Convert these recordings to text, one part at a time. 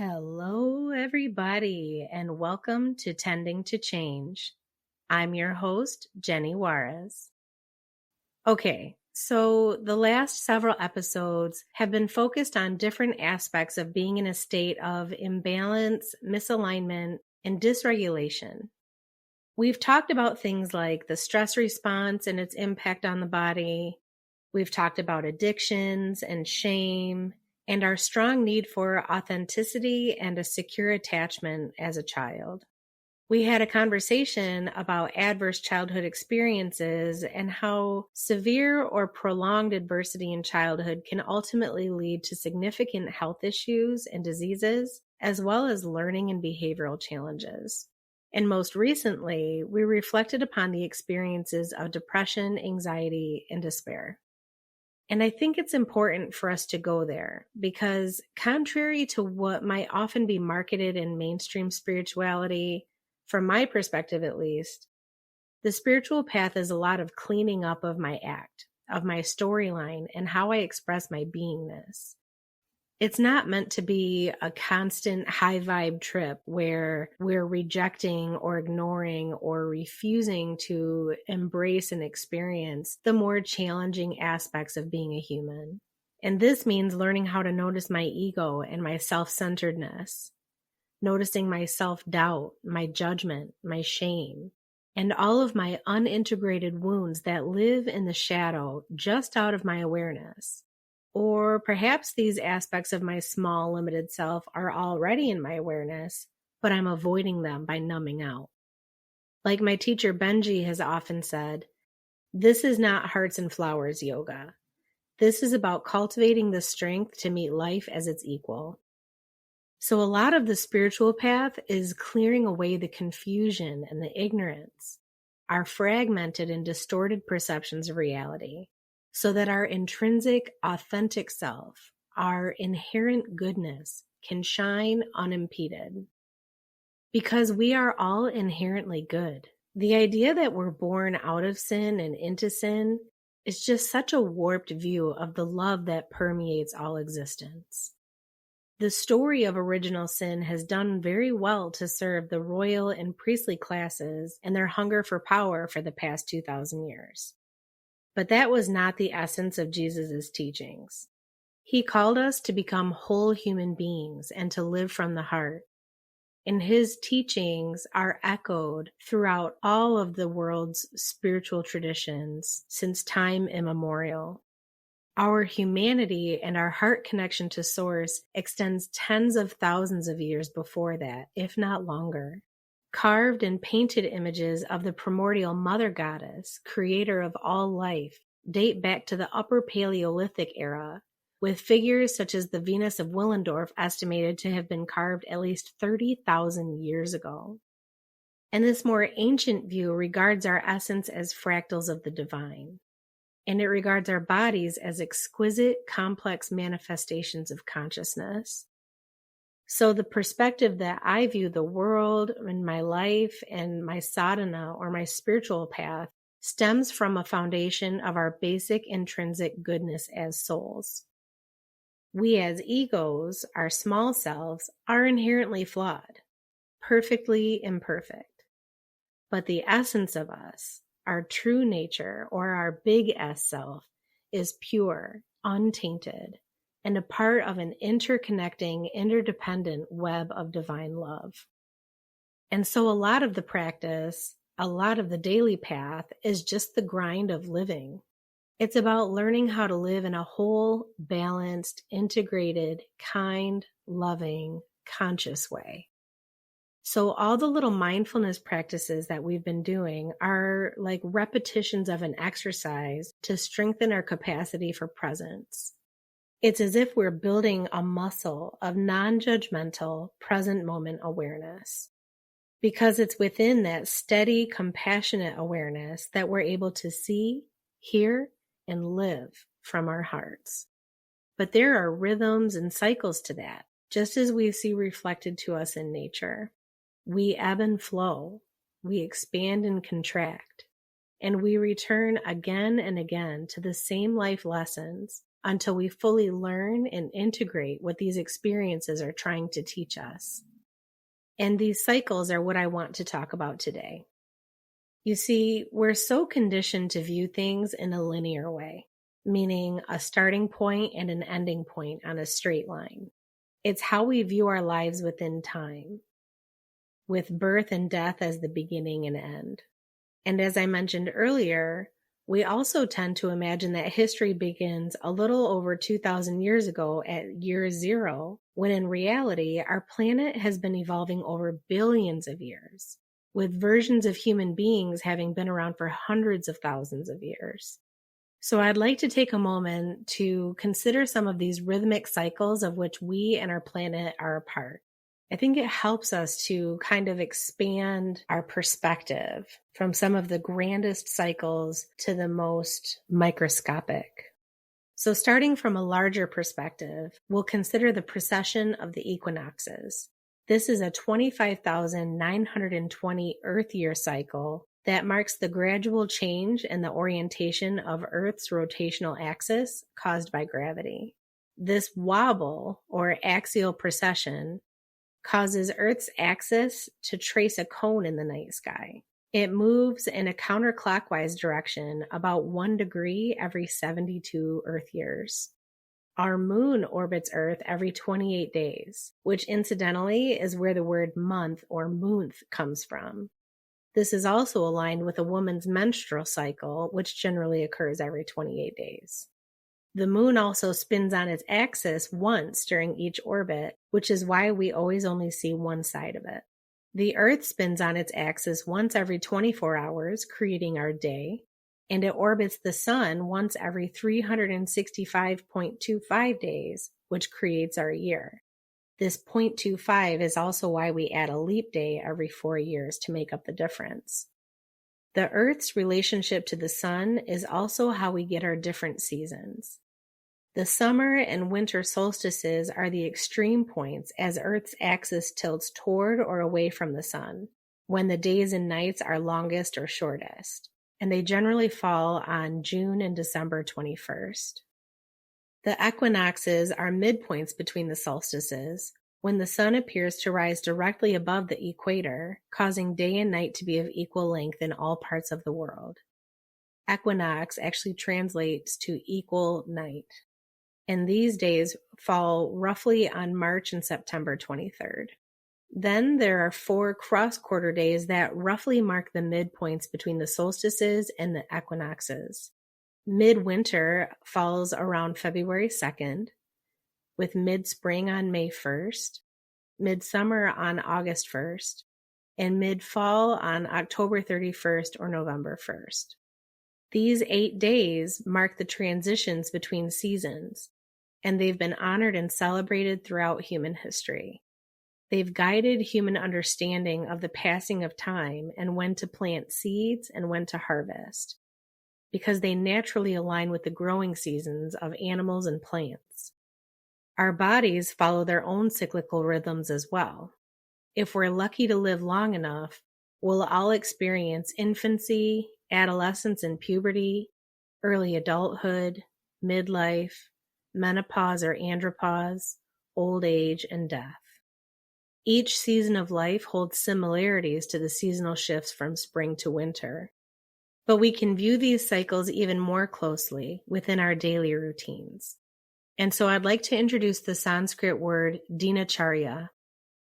Hello, everybody, and welcome to Tending to Change. I'm your host, Jenny Juarez. Okay, so the last several episodes have been focused on different aspects of being in a state of imbalance, misalignment, and dysregulation. We've talked about things like the stress response and its impact on the body. We've talked about addictions and shame and our strong need for authenticity and a secure attachment as a child. We had a conversation about adverse childhood experiences and how severe or prolonged adversity in childhood can ultimately lead to significant health issues and diseases, as well as learning and behavioral challenges. And most recently, we reflected upon the experiences of depression, anxiety, and despair. And I think it's important for us to go there because, contrary to what might often be marketed in mainstream spirituality, from my perspective at least, the spiritual path is a lot of cleaning up of my act, of my storyline, and how I express my beingness. It's not meant to be a constant high vibe trip where we're rejecting or ignoring or refusing to embrace and experience the more challenging aspects of being a human. And this means learning how to notice my ego and my self-centeredness, noticing my self-doubt, my judgment, my shame, and all of my unintegrated wounds that live in the shadow just out of my awareness. Or perhaps these aspects of my small, limited self are already in my awareness, but I'm avoiding them by numbing out. Like my teacher Benji has often said, this is not hearts and flowers yoga. This is about cultivating the strength to meet life as its equal. So a lot of the spiritual path is clearing away the confusion and the ignorance, our fragmented and distorted perceptions of reality, so that our intrinsic, authentic self, our inherent goodness, can shine unimpeded. Because we are all inherently good. The idea that we're born out of sin and into sin is just such a warped view of the love that permeates all existence. The story of original sin has done very well to serve the royal and priestly classes and their hunger for power for the past 2,000 years. But that was not the essence of Jesus' teachings. He called us to become whole human beings and to live from the heart. And his teachings are echoed throughout all of the world's spiritual traditions since time immemorial. Our humanity and our heart connection to Source extends tens of thousands of years before that, if not longer. Carved and painted images of the primordial mother goddess, creator of all life, date back to the Upper Paleolithic era, with figures such as the Venus of Willendorf estimated to have been carved at least 30,000 years ago. And this more ancient view regards our essence as fractals of the divine, and it regards our bodies as exquisite, complex manifestations of consciousness. So the perspective that I view the world and my life and my sadhana or my spiritual path stems from a foundation of our basic intrinsic goodness as souls. We as egos, our small selves, are inherently flawed, perfectly imperfect. But the essence of us, our true nature or our big S self, is pure, untainted, and a part of an interconnecting, interdependent web of divine love. And so a lot of the practice, a lot of the daily path is just the grind of living. It's about learning how to live in a whole, balanced, integrated, kind, loving, conscious way. So all the little mindfulness practices that we've been doing are like repetitions of an exercise to strengthen our capacity for presence. It's as if we're building a muscle of non-judgmental, present moment awareness. Because it's within that steady, compassionate awareness that we're able to see, hear, and live from our hearts. But there are rhythms and cycles to that, just as we see reflected to us in nature. We ebb and flow, we expand and contract, and we return again and again to the same life lessons until we fully learn and integrate what these experiences are trying to teach us. And these cycles are what I want to talk about today. You see, we're so conditioned to view things in a linear way, meaning a starting point and an ending point on a straight line. It's how we view our lives within time, with birth and death as the beginning and end. And as I mentioned earlier, we also tend to imagine that history begins a little over 2,000 years ago at year zero, when in reality, our planet has been evolving over billions of years, with versions of human beings having been around for hundreds of thousands of years. So I'd like to take a moment to consider some of these rhythmic cycles of which we and our planet are a part. I think it helps us to kind of expand our perspective from some of the grandest cycles to the most microscopic. So starting from a larger perspective, we'll consider the precession of the equinoxes. This is a 25,920 Earth year cycle that marks the gradual change in the orientation of Earth's rotational axis caused by gravity. This wobble, or axial precession, causes Earth's axis to trace a cone in the night sky. It moves in a counterclockwise direction about 1 degree every 72 Earth years. Our moon orbits Earth every 28 days, which incidentally is where the word month or moonth comes from. This is also aligned with a woman's menstrual cycle, which generally occurs every 28 days. The moon also spins on its axis once during each orbit, which is why we always only see one side of it. The Earth spins on its axis once every 24 hours, creating our day, and it orbits the sun once every 365.25 days, which creates our year. This 0.25 is also why we add a leap day every 4 years to make up the difference. The Earth's relationship to the sun is also how we get our different seasons. The summer and winter solstices are the extreme points as Earth's axis tilts toward or away from the sun, when the days and nights are longest or shortest, and they generally fall on June and December 21st. The equinoxes are midpoints between the solstices, when the sun appears to rise directly above the equator, causing day and night to be of equal length in all parts of the world. Equinox actually translates to equal night, and these days fall roughly on March and September 23rd. Then there are 4 cross-quarter days that roughly mark the midpoints between the solstices and the equinoxes. Midwinter falls around February 2nd, with mid-spring on May 1st, midsummer on August 1st, and mid-fall on October 31st or November 1st. These 8 days mark the transitions between seasons, and they've been honored and celebrated throughout human history. They've guided human understanding of the passing of time and when to plant seeds and when to harvest, because they naturally align with the growing seasons of animals and plants. Our bodies follow their own cyclical rhythms as well. If we're lucky to live long enough, we'll all experience infancy, adolescence and puberty, early adulthood, midlife, menopause or andropause, old age, and death. Each season of life holds similarities to the seasonal shifts from spring to winter, but we can view these cycles even more closely within our daily routines. And so I'd like to introduce the Sanskrit word Dinacharya.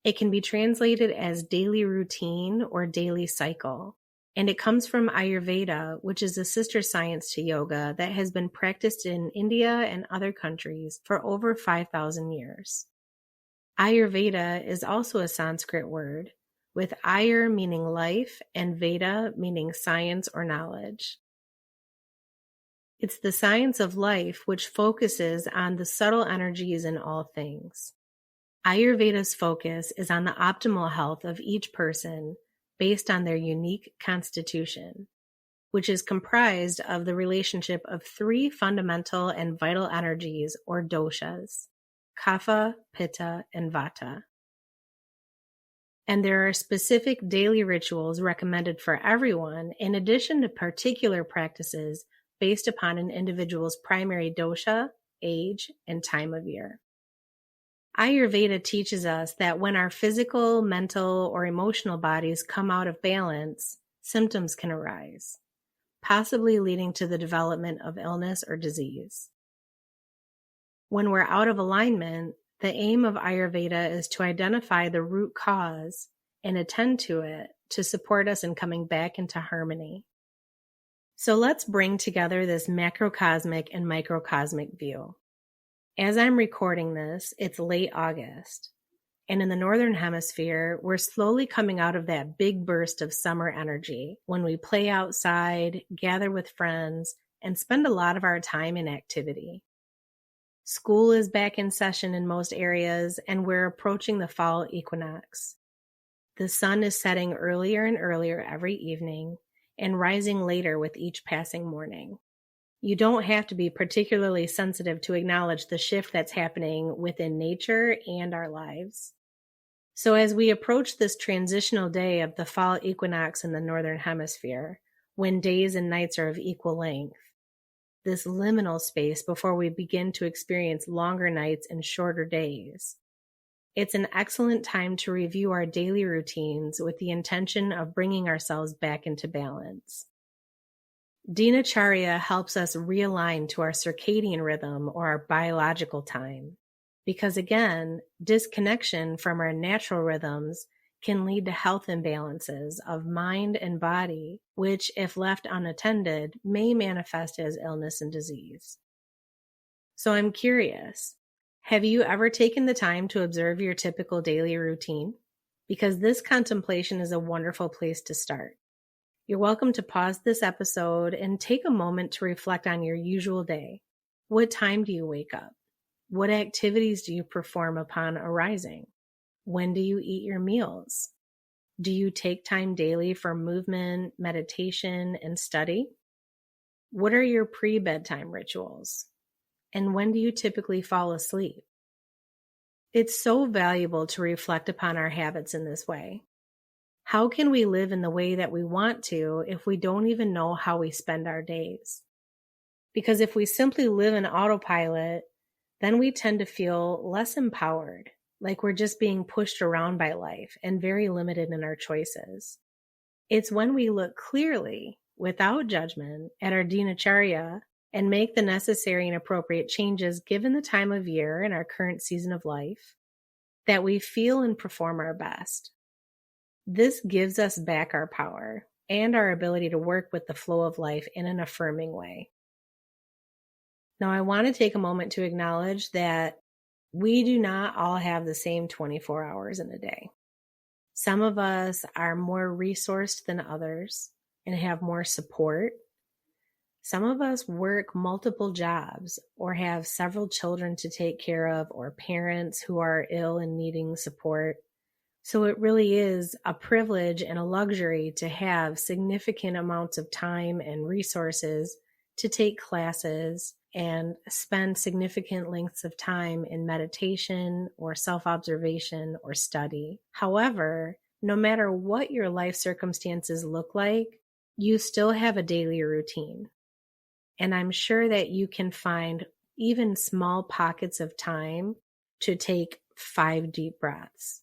It can be translated as daily routine or daily cycle, and it comes from Ayurveda, which is a sister science to yoga that has been practiced in India and other countries for over 5,000 years. Ayurveda is also a Sanskrit word, with Ayur meaning life and Veda meaning science or knowledge. It's the science of life which focuses on the subtle energies in all things. Ayurveda's focus is on the optimal health of each person based on their unique constitution, which is comprised of the relationship of 3 fundamental and vital energies or doshas, Kapha, Pitta, and Vata. And there are specific daily rituals recommended for everyone in addition to particular practices based upon an individual's primary dosha age, and time of year. Ayurveda teaches us that when our physical, mental, or emotional bodies come out of balance, symptoms can arise, possibly leading to the development of illness or disease. When we're out of alignment, the aim of Ayurveda is to identify the root cause and attend to it to support us in coming back into harmony. So let's bring together this macrocosmic and microcosmic view. As I'm recording this, it's late August, and in the Northern Hemisphere, we're slowly coming out of that big burst of summer energy when we play outside, gather with friends, and spend a lot of our time in activity. School is back in session in most areas, and we're approaching the fall equinox. The sun is setting earlier and earlier every evening and rising later with each passing morning. You don't have to be particularly sensitive to acknowledge the shift that's happening within nature and our lives. So as we approach this transitional day of the fall equinox in the Northern Hemisphere, when days and nights are of equal length, this liminal space before we begin to experience longer nights and shorter days, it's an excellent time to review our daily routines with the intention of bringing ourselves back into balance. Dinacharya helps us realign to our circadian rhythm or our biological time, because again, disconnection from our natural rhythms can lead to health imbalances of mind and body, which, if left unattended, may manifest as illness and disease. So I'm curious, have you ever taken the time to observe your typical daily routine? Because this contemplation is a wonderful place to start. You're welcome to pause this episode and take a moment to reflect on your usual day. What time do you wake up? What activities do you perform upon arising? When do you eat your meals? Do you take time daily for movement, meditation, and study? What are your pre-bedtime rituals? And when do you typically fall asleep? It's so valuable to reflect upon our habits in this way. How can we live in the way that we want to if we don't even know how we spend our days? Because if we simply live in autopilot, then we tend to feel less empowered, like we're just being pushed around by life and very limited in our choices. It's when we look clearly, without judgment, at our Dinacharya and make the necessary and appropriate changes given the time of year and our current season of life, that we feel and perform our best. This gives us back our power and our ability to work with the flow of life in an affirming way. Now, I want to take a moment to acknowledge that we do not all have the same 24 hours in a day. Some of us are more resourced than others and have more support. Some of us work multiple jobs or have several children to take care of or parents who are ill and needing support. So it really is a privilege and a luxury to have significant amounts of time and resources to take classes and spend significant lengths of time in meditation or self-observation or study. However, no matter what your life circumstances look like, you still have a daily routine. And I'm sure that you can find even small pockets of time to take 5 deep breaths,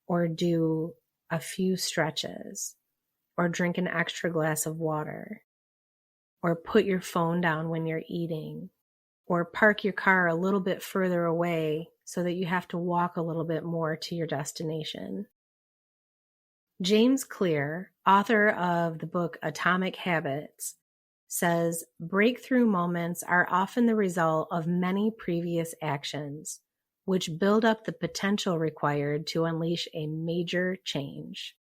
or do a few stretches, or drink an extra glass of water, or put your phone down when you're eating, or park your car a little bit further away so that you have to walk a little bit more to your destination. James Clear, author of the book Atomic Habits, says breakthrough moments are often the result of many previous actions, which build up the potential required to unleash a major change.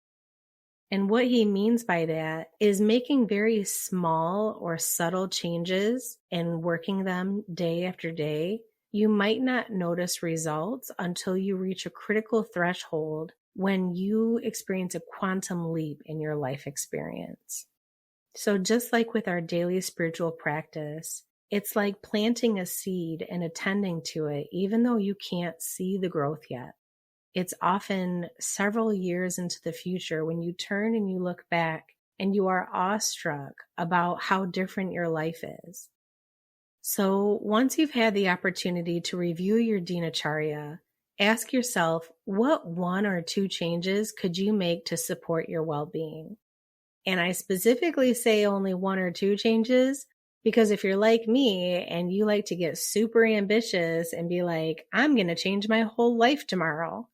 And what he means by that is making very small or subtle changes and working them day after day. You might not notice results until you reach a critical threshold when you experience a quantum leap in your life experience. So just like with our daily spiritual practice, it's like planting a seed and attending to it, even though you can't see the growth yet. It's often several years into the future when you turn and you look back and you are awestruck about how different your life is. So once you've had the opportunity to review your Dinacharya, ask yourself what one or two changes could you make to support your well-being? And I specifically say only one or two changes because if you're like me and you like to get super ambitious and be like, I'm going to change my whole life tomorrow,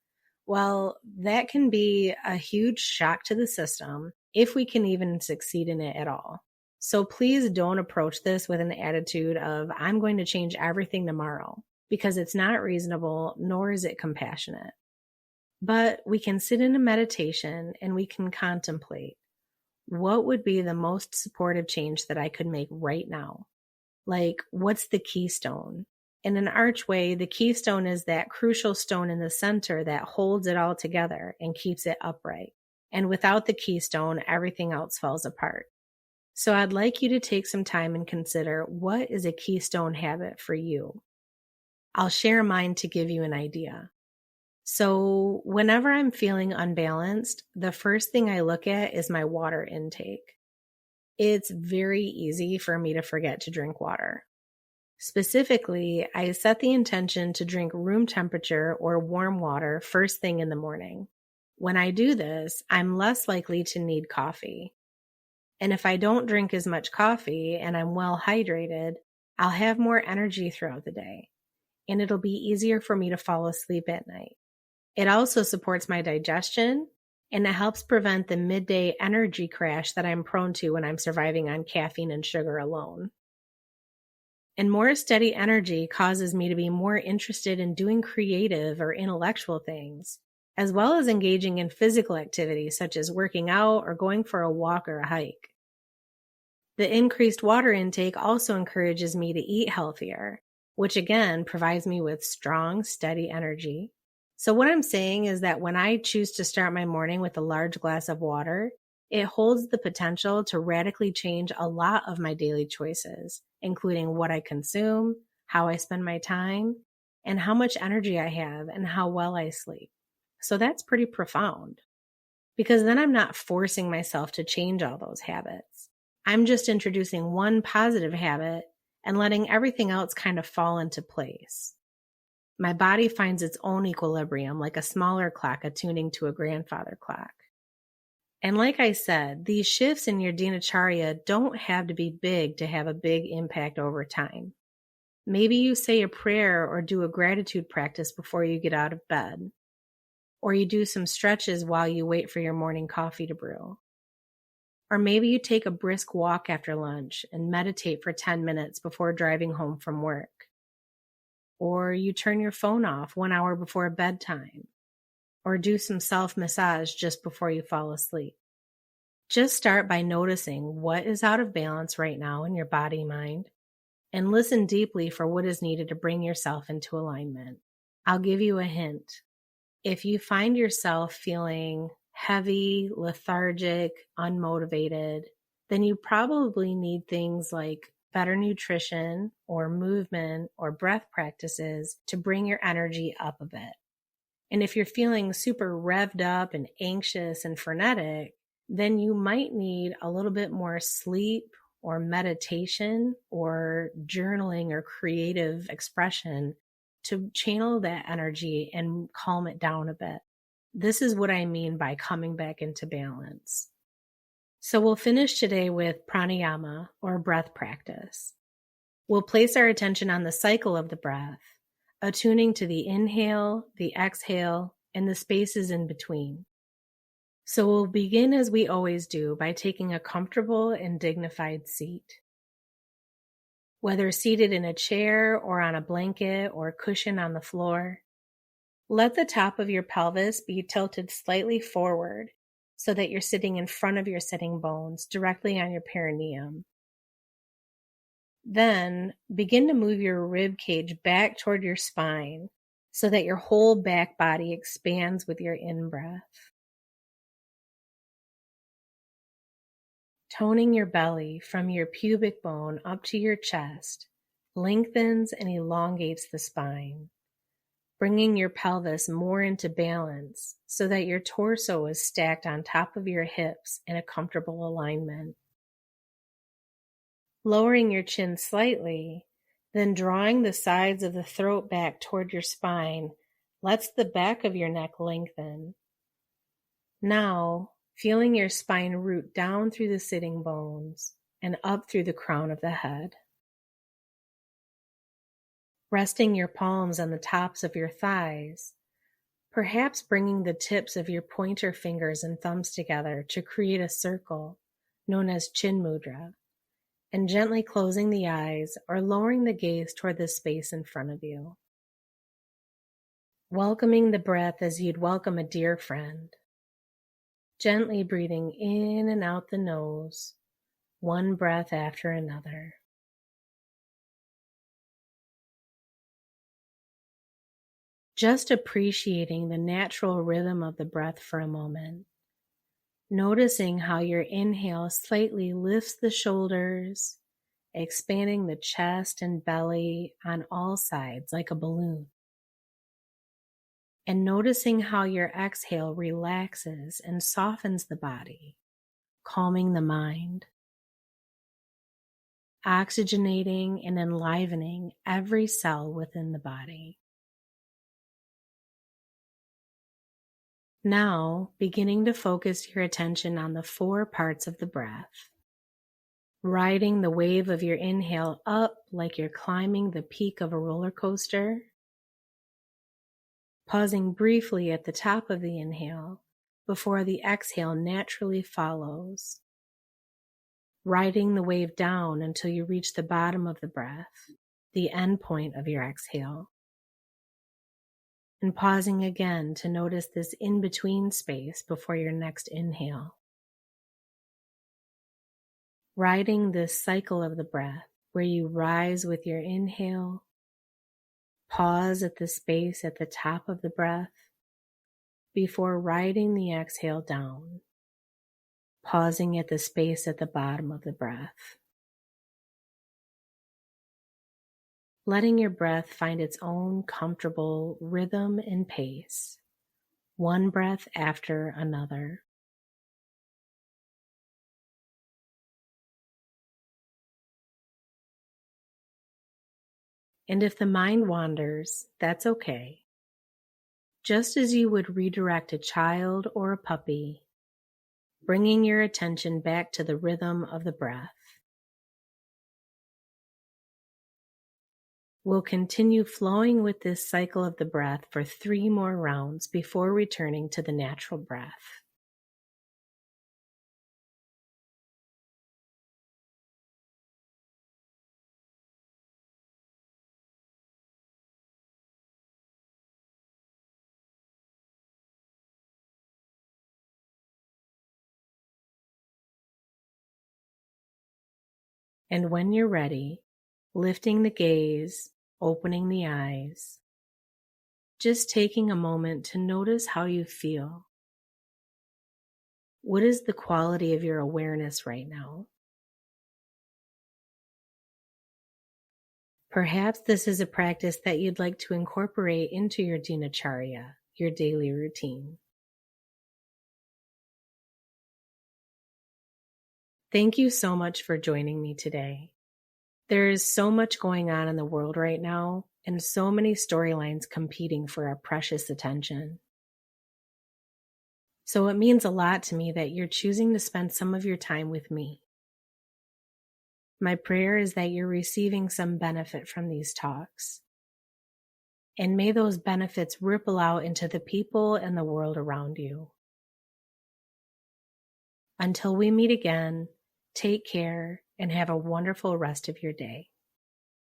well, that can be a huge shock to the system if we can even succeed in it at all. So please don't approach this with an attitude of, I'm going to change everything tomorrow, because it's not reasonable, nor is it compassionate. But we can sit in a meditation and we can contemplate, what would be the most supportive change that I could make right now? Like, what's the keystone? In an archway, the keystone is that crucial stone in the center that holds it all together and keeps it upright. And without the keystone, everything else falls apart. So I'd like you to take some time and consider, what is a keystone habit for you? I'll share mine to give you an idea. So whenever I'm feeling unbalanced, the first thing I look at is my water intake. It's very easy for me to forget to drink water. Specifically, I set the intention to drink room temperature or warm water first thing in the morning. When I do this, I'm less likely to need coffee. And if I don't drink as much coffee and I'm well hydrated, I'll have more energy throughout the day, and it'll be easier for me to fall asleep at night. It also supports my digestion, and it helps prevent the midday energy crash that I'm prone to when I'm surviving on caffeine and sugar alone. And more steady energy causes me to be more interested in doing creative or intellectual things, as well as engaging in physical activities such as working out or going for a walk or a hike. The increased water intake also encourages me to eat healthier, which again provides me with strong, steady energy. So what I'm saying is that when I choose to start my morning with a large glass of water, it holds the potential to radically change a lot of my daily choices, including what I consume, how I spend my time, and how much energy I have and how well I sleep. So that's pretty profound, because then I'm not forcing myself to change all those habits. I'm just introducing one positive habit and letting everything else kind of fall into place. My body finds its own equilibrium, like a smaller clock attuning to a grandfather clock. And like I said, these shifts in your Dinacharya don't have to be big to have a big impact over time. Maybe you say a prayer or do a gratitude practice before you get out of bed. Or you do some stretches while you wait for your morning coffee to brew. Or maybe you take a brisk walk after lunch and meditate for 10 minutes before driving home from work. Or you turn your phone off 1 hour before bedtime. Or do some self-massage just before you fall asleep. Just start by noticing what is out of balance right now in your body-mind, and listen deeply for what is needed to bring yourself into alignment. I'll give you a hint. If you find yourself feeling heavy, lethargic, unmotivated, then you probably need things like better nutrition or movement or breath practices to bring your energy up a bit. And if you're feeling super revved up and anxious and frenetic, then you might need a little bit more sleep or meditation or journaling or creative expression to channel that energy and calm it down a bit. This is what I mean by coming back into balance. So we'll finish today with pranayama, or breath practice. We'll place our attention on the cycle of the breath, attuning to the inhale, the exhale, and the spaces in between. So we'll begin as we always do by taking a comfortable and dignified seat. Whether seated in a chair or on a blanket or cushion on the floor, let the top of your pelvis be tilted slightly forward so that you're sitting in front of your sitting bones directly on your perineum. Then begin to move your rib cage back toward your spine so that your whole back body expands with your in-breath. Toning your belly from your pubic bone up to your chest lengthens and elongates the spine, bringing your pelvis more into balance so that your torso is stacked on top of your hips in a comfortable alignment. Lowering your chin slightly, Then drawing the sides of the throat back toward your spine lets the back of your neck lengthen. Now, feeling your spine root down through the sitting bones and up through the crown of the head. Resting your palms on the tops of your thighs, perhaps bringing the tips of your pointer fingers and thumbs together to create a circle known as chin mudra, and gently closing the eyes or lowering the gaze toward the space in front of you. Welcoming the breath as you'd welcome a dear friend. Gently breathing in and out the nose, one breath after another. Just appreciating the natural rhythm of the breath for a moment. Noticing how your inhale slightly lifts the shoulders, expanding the chest and belly on all sides like a balloon. And noticing how your exhale relaxes and softens the body, calming the mind, oxygenating and enlivening every cell within the body. Now, beginning to focus your attention on the 4 parts of the breath. Riding the wave of your inhale up like you're climbing the peak of a roller coaster. Pausing briefly at the top of the inhale before the exhale naturally follows. Riding the wave down until you reach the bottom of the breath, the end point of your exhale. And pausing again to notice this in-between space before your next inhale. Riding this cycle of the breath where you rise with your inhale, pause at the space at the top of the breath before riding the exhale down, pausing at the space at the bottom of the breath. Letting your breath find its own comfortable rhythm and pace, one breath after another. And if the mind wanders, that's okay. Just as you would redirect a child or a puppy, bringing your attention back to the rhythm of the breath. We'll continue flowing with this cycle of the breath for 3 more rounds before returning to the natural breath. And when you're ready, lifting the gaze, opening the eyes, just taking a moment to notice how you feel. What is the quality of your awareness right now? Perhaps this is a practice that you'd like to incorporate into your Dinacharya, your daily routine. Thank you so much for joining me today. There is so much going on in the world right now, and so many storylines competing for our precious attention. So it means a lot to me that you're choosing to spend some of your time with me. My prayer is that you're receiving some benefit from these talks. And may those benefits ripple out into the people and the world around you. Until we meet again, take care and have a wonderful rest of your day.